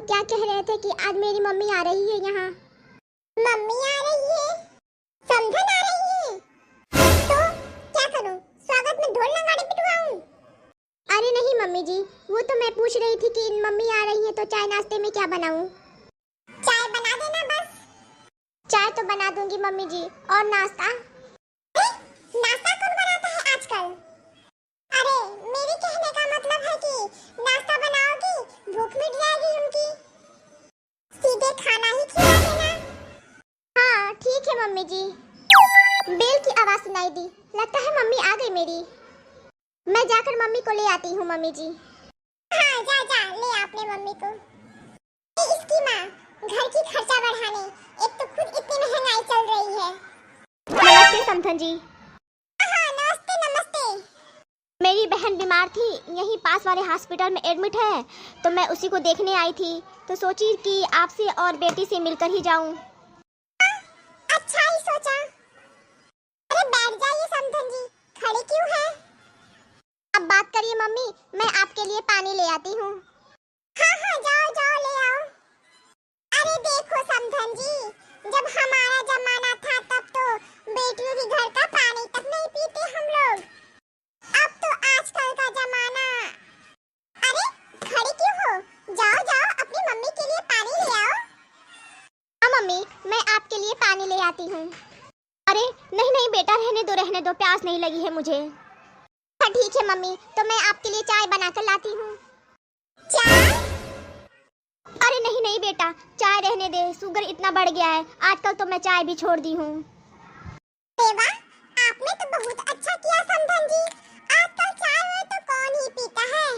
लोग क्या कह रहे थे कि आज मेरी मम्मी आ रही है यहाँ। मम्मी आ रही है? समधन आ रही है? तो क्या करूं? स्वागत में ढोल नगाड़े पिटवाऊं? अरे नहीं मम्मी जी, वो तो मैं पूछ रही थी कि मम्मी आ रही है तो चाय नाश्ते में क्या बनाऊं? चाय बना देना बस। चाय तो बना दूंगी मम्मी जी, और नाश्ता? नाश्ता कौन बनाता है आजकल? अरे मेरे कहने का मतलब है कि नाश्ता बनाओगी, भूख मिट जाएगी उनकी। सीधे खाना ही खिला देना। हाँ ठीक है मम्मी जी। बेल की आवाज सुनाई दी, लगता है मम्मी आ गई मेरी। मैं जाकर मम्मी को ले आती हूँ मम्मी जी। हाँ जा जा ले अपने मम्मी को। इसकी माँ घर की खर्चा बढ़ाने, एक तो खुद इतनी महंगाई चल रही है। नमस्ते समधन जी। हाँ नमस्ते नमस्ते। मेरी बहन बीमार थी, यहीं पास वाले हॉस्पिटल में एडमिट है, तो मैं उसी को देखने आई थी, तो सोची कि आपसे और बेटी से मिलकर ही जाऊं। अच्छा ही सोचा। अरे बैठ जाइए समधन जी, खड़े क्यों हैं? अब बात करिए मम्मी, मैं आपके लिए पानी ले आती हूँ। हाँ हाँ जाओ जाओ ले आओ। अरे देखो समधन जी, जब हमारा जमाना था तब तो बेटियों के घर का पानी तक नहीं पीते हम लोग। अब तो आजकल का जमाना। अरे खड़ी क्यों हो? जाओ जाओ अपनी मम्मी के लिए पानी ले आओ। हाँ मम्मी, मैं आपके लिए पानी ले आती हूँ। अरे नहीं नहीं बेटा, रहने दो, प्यास नहीं लगी है मुझे। हाँ ठीक है मम्मी, तो मैं आपके लिए चाय बनाकर लाती हूँ। चाय? अरे नहीं नहीं बेटा, चाय रहने दे, शुगर इतना बढ़ गया है आजकल, तो मैं चाय भी छोड़ दी हूँ। देवा, आपने तो बहुत अच्छा किया समधन जी, आजकल चाय है तो कौन ही पीता है।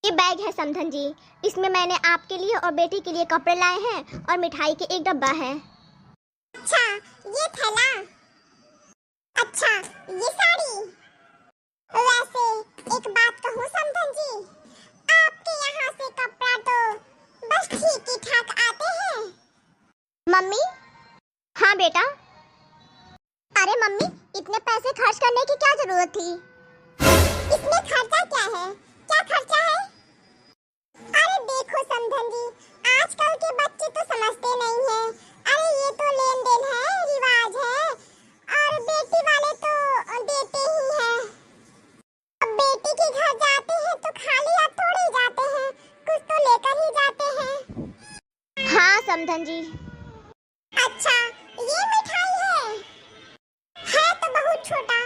ये बैग है समधन जी, इसमें मैंने आपके लिए और बेटी के लिए कपड़े लाए हैं और मिठाई के एक डब्बा है। अच्छा ये थैला, अच्छा ये साड़ी। वैसे एक बात कहूँ समधन जी, आपके यहाँ से कपड़ा तो बस ठीक ही ठाक आते हैं। मम्मी? हाँ बेटा। अरे मम्मी, इतने पैसे खर्च करने की क्या जरूरत थी? इसमें खर्चा क्या है? क्या खर्चा है? अरे देखो समधन जी, आजकल के बच्चे तो समझते नहीं हैं। अरे ये तो लेन देन है, रिवाज है, और बेटी वाले तो देते ही हैं। अब बेटी के घर जाते हैं तो खाली हाथ थोड़े जाते हैं, कुछ तो लेकर ही जाते हैं। हाँ समधन जी। अच्छा ये मिठाई है तो बहुत छोटा,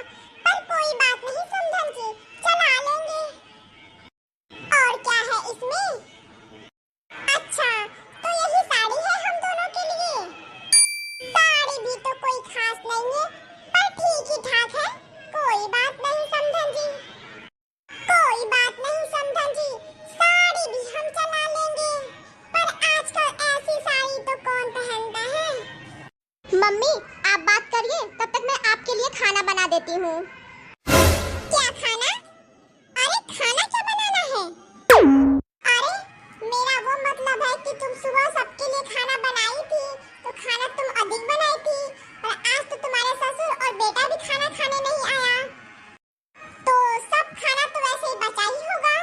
पर कोई बात नहीं समधन जी, चला लेंगे। और क्या है इसमें? अच्छा तो यही साड़ी है हम दोनों के लिए। साड़ी भी तो कोई खास नहीं है, पर ठीक ही ठाक है, कोई बात नहीं समधन जी। कोई बात नहीं समधन जी, साड़ी भी हम चला लेंगे, पर आजकल ऐसी साड़ी तो कौन पहनता है। मम्मी आप बात करिए, तब तक मैं आपके लिए खाना बना देती हूँ। क्या खाना? अरे खाना क्या बनाना है? अरे मेरा वो मतलब है कि तुम सुबह सबके लिए खाना बनाई थी, तो खाना तुम अधिक बनाई थी, और आज तो तुम्हारे ससुर और बेटा भी खाना खाने नहीं आया, तो सब खाना तो वैसे ही बचा ही होगा।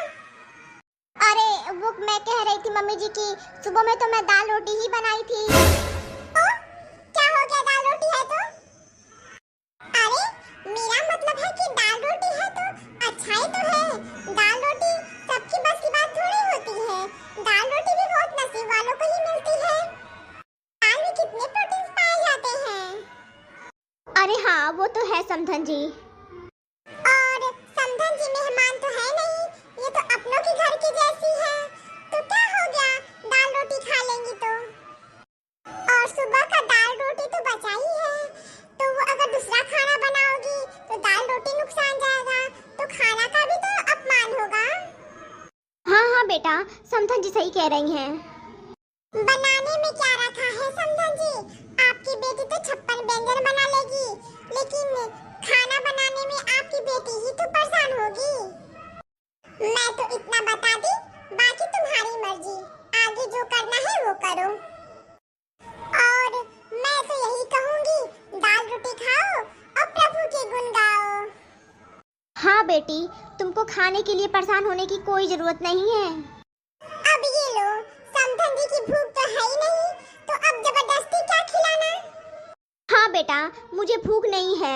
अरे वो मैं कह रही थी मम्मी जी की सुबह में तो मैं दाल रोटी ही बनाई थी। तो क्या हो गया दाल रोटी है तो? अरे मेरा मतलब है कि दाल रोटी है तो अच्छा ही तो है। दाल रोटी सबकी बस की बात थोड़ी होती है, दाल रोटी भी बहुत नसीब वालों को ही मिलती है। दाल में कितने प्रोटीन पाए जाते हैं। अरे हाँ वो तो है समधन जी। और समधन जी मेहमान तो है नहीं, ये तो अपनों के घर की जैसी है, तो क्या हो गया दाल रोटी खा लेंगी तो। और सुबह का दाल रोटी तो बचा ही है, तो वो अगर दूसरा खाना बनाओगी तो दाल रोटी नुकसान जाएगा, तो खाना का भी तो अपमान होगा। हाँ हाँ बेटा, समधन जी सही कह रही हैं। बनाने में क्या रखा है समधन जी, आपकी बेटी तो 56 व्यंजन बना लेगी, लेकिन खाना बनाने में आपकी बेटी ही तो परेशान होगी। मैं तो इतना बता दी, बाकी तुम्हारी मर्जी, आगे जो करना है वो करो। और मैं तो यही कहूंगी, दाल रोटी खाओ और प्रभु के गुण गाओ। हाँ बेटी, तुमको खाने के लिए परेशान होने की कोई जरूरत नहीं है। अब ये लो, समधन बेटा, मुझे भूख नहीं है।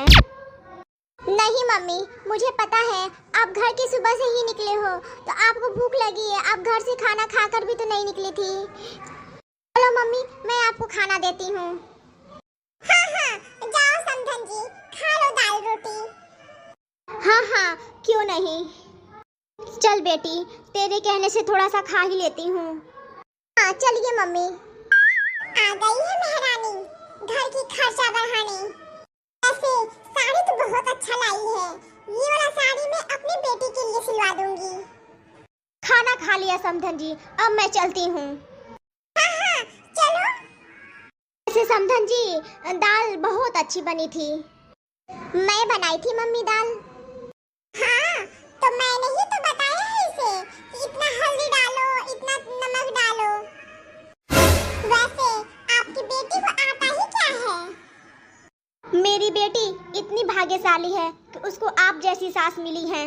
नहीं मम्मी, मुझे पता है आप घर की सुबह से ही निकले हो तो आपको भूख लगी है। आप घर से खाना खाकर भी तो नहीं निकली थी। चलो मम्मी, मैं आपको खाना देती हूँ। हाँ हाँ, जाओ समधन जी, खा लो दाल रोटी। हाँ हाँ, क्यों नहीं। चल बेटी, तेरे कहने से थोड़ा सा खा ही लेती हूँ। हाँ चलिए मम्मी। आ गई है महारानी घर की खर्चा बढ़ाने। ऐसे साड़ी तो बहुत अच्छा लाई है। ये वाला साड़ी मैं अपनी बेटी के लिए सिलवा दूंगी। खाना खा लिया समधन जी, अब मैं चलती हूँ। हाँ हाँ चलो। ऐसे समधन जी, दाल बहुत अच्छी बनी थी। मैं बनाई थी मम्मी दाल। हाँ, तो मैंने ही तो बताया है इसे कि इतना हल्दी डालो, इतना नमक डालो। वैसे आपकी बेटी को आता ही क्या है? मेरी बेटी इतनी भाग्यशाली है कि उसको आप जैसी सास मिली है।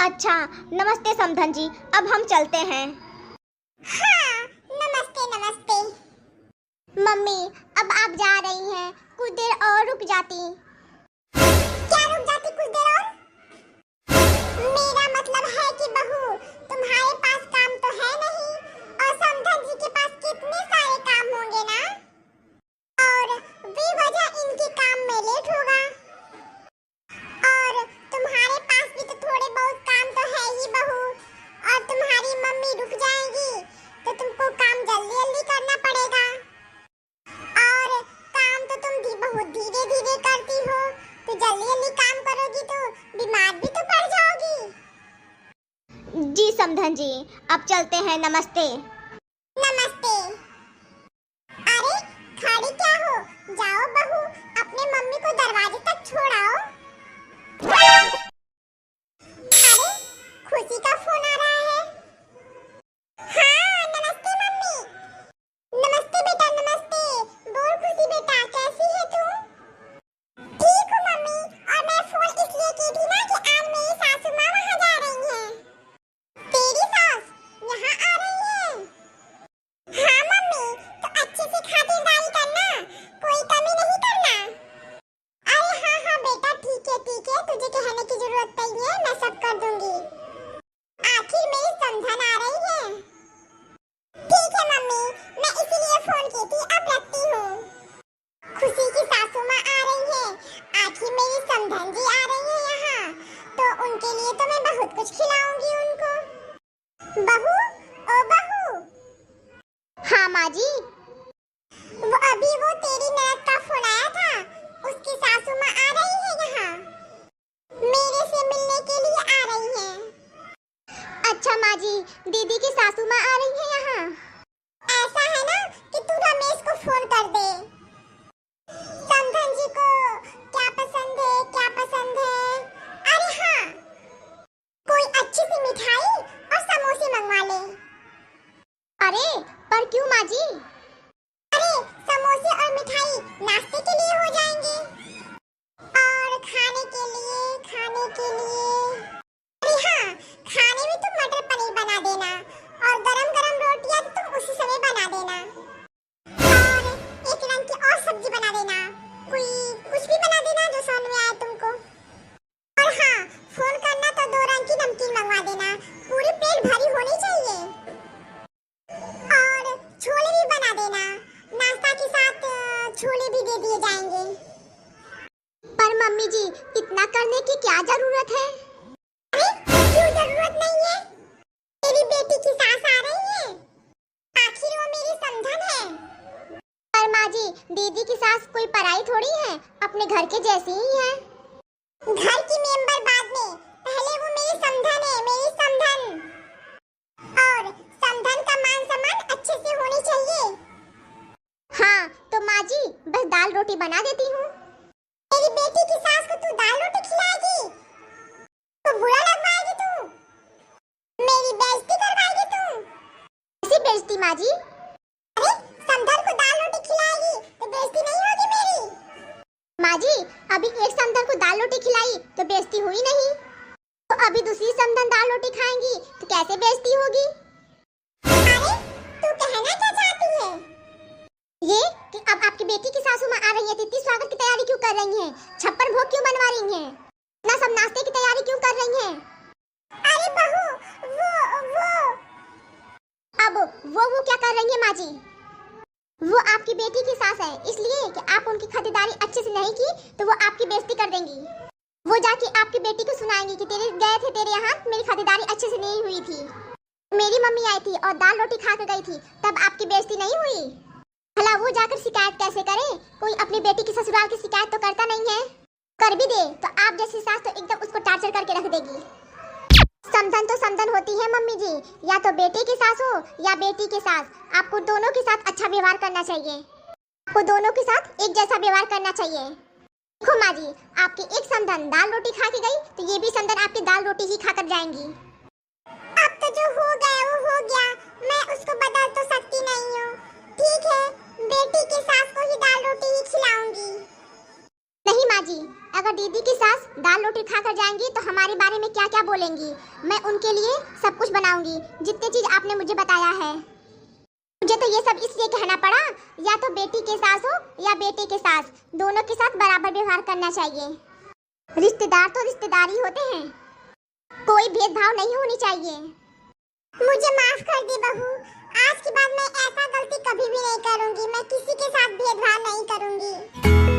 अच्छा, नमस्ते समधन जी, अब हम चलते हैं। हाँ, नमस्ते नमस्ते। मम्मी, अब आप जा रही हैं, कुछ देर और रुक जाती। क्या रुक जाती कुछ देर और? मेरा मतलब है कि बहू, तुम्हारे पास काम तो है नहीं और समधन जी के पास कितने सारे काम होंगे ना, और बेवजह इनके काम में लेट होगा। और तुम्हारे पास भी तो थोड़े बहुत काम तो है ही बहू, और तुम्हारी मम्मी रुक जाएंगी तो तुमको काम जल्दी जल्दी करना पड़ेगा। और काम तो तुम भी बहुत धीरे धीरे करती हो, तो जल्दी जल्दी काम करोगी तो बीमार भी तो पड़ जाओगी। जी समधन जी, अब चलते हैं। नमस्ते। नमस्ते। अरे खड़ी क्या हो, जाओ बहू, अपने मम्मी को दरवाजे तक छोड़ाओ। अरे खुशी का फोन आ रहा है। हाँ नमस्ते मम्मी। नमस्ते बेटा, नमस्ते। बोल खुशी बेटा, कैसी है तू? ठीक हूँ मम्मी, और मैं फोन इसलिए की थी ना कि आज मेरी सासू माँ वहाँ जा रही हैं। तेरी सास यहाँ आ रही है? हाँ मम्मी, तो अच्छे से खातिरदारी करना, कोई कमी नहीं करना। अरे हाँ हाँ बेटा, ठीक है, तुझे कहने की जरूरत नहीं है, मैं सब कर दूंगी। आखिर मेरी समधन आ रही है। ठीक है मम्मी, मैं इसीलिए फोन की थी, अब रखती हूँ। खुशी की सासू माँ आ रही है, आखिर मेरी समधन जी आ रही है यहाँ, तो उनके लिए तो मैं बहुत कुछ खिलाऊंगी उनको। बहू, ओ बहू। हाँ माँ जी। वो तेरी ननद का फोन आया था, उसकी सासू माँ आ रही है यहाँ, मेरे से मिलने के लिए आ रही है। अच्छा माँ जी, दीदी की सासू माँ आ रही है यहाँ। ऐसा है ना कि तू रमेश को फोन कर दे। समधन जी को क्या पसंद है, क्या पसंद है? अरे हाँ, कोई अच्छी सी मिठाई और समोसे मंगवा ले। अरे पर क्यों माँ जी? अरे समोसे और मिठाई नाश्ते के लिए हो जाएंगे, और खाने के लिए अरे हाँ, खाने में तुम मटर पनीर बना देना, और गरम गरम रोटियां तुम उसी समय बना देना, और एक रंग की और सब्जी बना देना, कोई कुछ भी बना देना जो समझ में आए तुमको। और हाँ, फोन करना तो 2 रंग की नमकीन मंगवा देना, पूरी प्लेट भरी होनी चाहिए, और छोले भी बना देना, नाश्ता के साथ छोले भी दे दिए जाएंगे। पर मम्मी जी, इतना करने की क्या जरूरत है? अरे क्यों जरूरत नहीं है? मेरी बेटी की सास आ रही है, आखिर वो मेरी समधन है। पर माँ जी, दीदी की सास कोई पराई थोड़ी है, अपने घर के जैसी ही है। घर की मेंबर बाद में, पहले वो मेरी समधन है, मेरी समधन। और समधन का मान सम्मान अच्छे से होनी चाहिए। हाँ तो माँ जी, बस दाल रोटी बना देती हूँ। मेरी बेटी की सास को तू दाल रोटी खिलाएगी? तो बुरा लगवाएगी तू, मेरी बेइज्जती करवाएगी तू। कैसी बेइज्जती माँ जी? अरे समधन को दाल रोटी खिलाएगी तो बेइज्जती नहीं होगी मेरी? माँ जी, अभी एक समधन को दाल रोटी खिलाई तो बेइज्जती हुई नहीं, तो अभी दूसरी समधन दाल रोटी खाएंगी तो कैसे बेइज्जती होगी? अरे तू कहना क्या चाहती है? ये कि अब आपकी बेटी की सासू माँ आ रही है है तो इतनी स्वागत की तैयारी क्यों कर रही हैं? छप्पन भोग क्यों बनवा रही हैं? इतना सब नाश्ते की तैयारी क्यों कर रही हैं? अरे बहू, अब वो क्या कर रही है माँ जी? वो आपकी बेटी की सास है, इसलिए कि आप उनकी खातिरदारी अच्छे से नहीं की तो वो आपकी बेइज्जती कर देंगी। वो जाके आपकी बेटी को सुनाएंगी कि तेरे गए थे तेरे यहाँ, मेरी खातिरदारी अच्छे से नहीं हुई थी। मेरी मम्मी आई थी और दाल रोटी खा कर गई थी, तब आपकी बेइज्जती नहीं हुई? भला वो जाकर शिकायत कैसे करे? कोई अपनी बेटी की ससुराल की शिकायत तो करता नहीं है। कर भी दे तो आप जैसी सास तो एकदम उसको टार्चर करके रख देगी। समधन तो समधन होती है मम्मी जी, या तो बेटे की सास हो या बेटी की सास, आपको दोनों के साथ अच्छा व्यवहार करना चाहिए। आपको दोनों के साथ एक जैसा व्यवहार करना चाहिए। देखो माँ जी, आपकी एक समधन दाल रोटी खा के गई तो ये भी समधन आपकी दाल रोटी ही खाकर जाएंगी। अब तो जो हो गया वो हो गया, मैं उसको बदल तो सकती नहीं हूँ। ठीक है, बेटी की सास को ही दाल रोटी ही खिलाऊंगी। नहीं माँ जी, अगर दीदी की सास दाल रोटी खाकर जाएंगी तो हमारे बारे में क्या क्या बोलेंगी। मैं उनके लिए सब कुछ बनाऊंगी, जितनी चीज आपने मुझे बताया है। मुझे तो ये सब इसलिए कहना पड़ा, या तो बेटी के सास हो या बेटे के सास, दोनों के साथ बराबर व्यवहार करना चाहिए। रिश्तेदार तो रिश्तेदार ही होते हैं, कोई भेदभाव नहीं होनी चाहिए। मुझे माफ कर दी बहू, आज के बाद मैं ऐसा गलती कभी भी नहीं करूंगी। मैं किसी के साथ भेदभाव नहीं करूंगी।